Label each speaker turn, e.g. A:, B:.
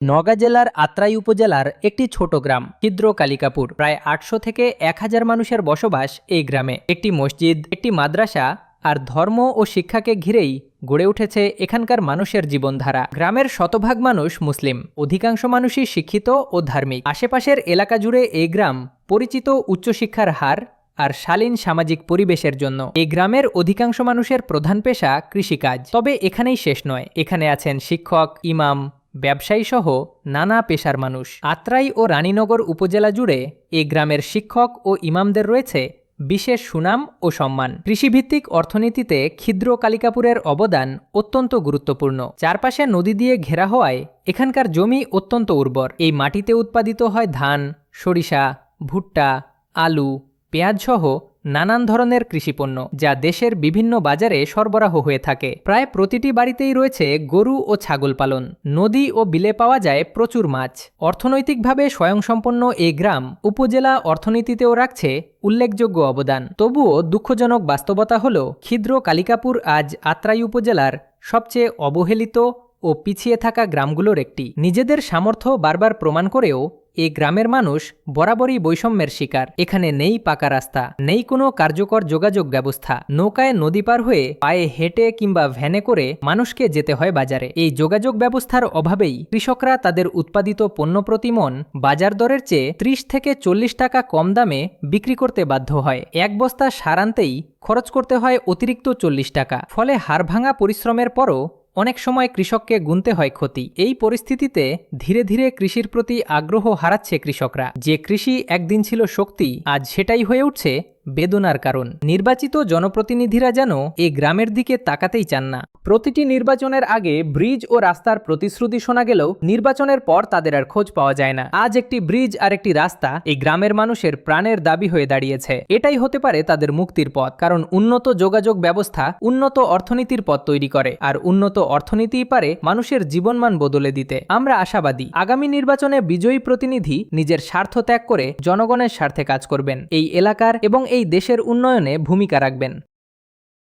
A: নওগাঁ জেলার আত্রাই উপজেলার একটি ছোট গ্রাম ক্ষিদ্র কালিকাপুর। প্রায় ৮০০ থেকে ১০০০ মানুষের বসবাস এই গ্রামে। একটি মসজিদ, একটি মাদ্রাসা আর ধর্ম ও শিক্ষাকে ঘিরেই গড়ে উঠেছে এখানকার মানুষের জীবনধারা। গ্রামের শতভাগ মানুষ মুসলিম, অধিকাংশ মানুষই শিক্ষিত ও ধার্মিক। আশেপাশের এলাকা জুড়ে এই গ্রাম পরিচিত উচ্চশিক্ষার হার আর শালীন সামাজিক পরিবেশের জন্য। এই গ্রামের অধিকাংশ মানুষের প্রধান পেশা কৃষিকাজ। তবে এখানেই শেষ নয়, এখানে আছেন শিক্ষক, ইমাম, ব্যবসায়ী সহ নানা পেশার মানুষ। আত্রাই ও রানীনগর উপজেলা জুড়ে এই গ্রামের শিক্ষক ও ইমামদের রয়েছে বিশেষ সুনাম ও সম্মান। কৃষিভিত্তিক অর্থনীতিতে ক্ষিদ্র কালিকাপুরের অবদান অত্যন্ত গুরুত্বপূর্ণ। চারপাশে নদী দিয়ে ঘেরা হওয়ায় এখানকার জমি অত্যন্ত উর্বর। এই মাটিতে উৎপাদিত হয় ধান, সরিষা, ভুট্টা, আলু, পেঁয়াজ সহ নানান ধরনের কৃষিপণ্য, যা দেশের বিভিন্ন বাজারে সরবরাহ হয়ে থাকে। প্রায় প্রতিটি বাড়িতেই রয়েছে গরু ও ছাগল পালন। নদী ও বিলে পাওয়া যায় প্রচুর মাছ। অর্থনৈতিকভাবে স্বয়ংসম্পন্ন এই গ্রাম উপজেলা অর্থনীতিতেও রাখছে উল্লেখযোগ্য অবদান। তবুও দুঃখজনক বাস্তবতা হল, ক্ষিদ্র কালিকাপুর আজ আত্রাই উপজেলার সবচেয়ে অবহেলিত ও পিছিয়ে থাকা গ্রামগুলোর একটি। নিজেদের সামর্থ্য বারবার প্রমাণ করেও এই গ্রামের মানুষ বরাবরই বৈষম্যের শিকার। এখানে নেই পাকা রাস্তা, নেই কোনো কার্যকর যোগাযোগ ব্যবস্থা। নৌকায় নদী পার হয়ে, পায়ে হেঁটে কিংবা ভ্যানে করে মানুষকে যেতে হয় বাজারে। এই যোগাযোগ ব্যবস্থার অভাবেই কৃষকরা তাদের উৎপাদিত পণ্য প্রতি মন বাজার দরের চেয়ে ৩০ থেকে ৪০ টাকা কম দামে বিক্রি করতে বাধ্য হয়। এক বস্তা সার আনতেই খরচ করতে হয় অতিরিক্ত ৪০ টাকা। ফলে হাড়ভাঙা পরিশ্রমের পরও অনেক সময় কৃষককে গুনতে হয় ক্ষতি। এই পরিস্থিতিতে ধীরে ধীরে কৃষির প্রতি আগ্রহ হারাচ্ছে কৃষকরা। যে কৃষি একদিন ছিল শক্তি, আজ সেটাই হয়ে উঠছে বেদনার কারণ। নির্বাচিত জনপ্রতিনিধিরা যেন এই গ্রামের দিকে তাকাতেই চান না। প্রতিটি নির্বাচনের আগে ব্রিজ ও রাস্তার প্রতিশ্রুতি শোনা গেলেও নির্বাচনের পর তাদের আর খোঁজ পাওয়া যায় না। আজ একটি ব্রিজ আর একটি রাস্তা এই গ্রামের মানুষের প্রাণের দাবি হয়ে দাঁড়িয়েছে। এটাই হতে পারে তাদের মুক্তির পথ, কারণ উন্নত যোগাযোগ ব্যবস্থা উন্নত অর্থনীতির পথ তৈরি করে, আর উন্নত অর্থনীতিই পারে মানুষের জীবনমান বদলে দিতে। আমরা আশাবাদী, আগামী নির্বাচনে বিজয়ী প্রতিনিধি নিজের স্বার্থ ত্যাগ করে জনগণের স্বার্থে কাজ করবেন, এই এলাকার এবং এই দেশের উন্নয়নে ভূমিকা রাখবেন।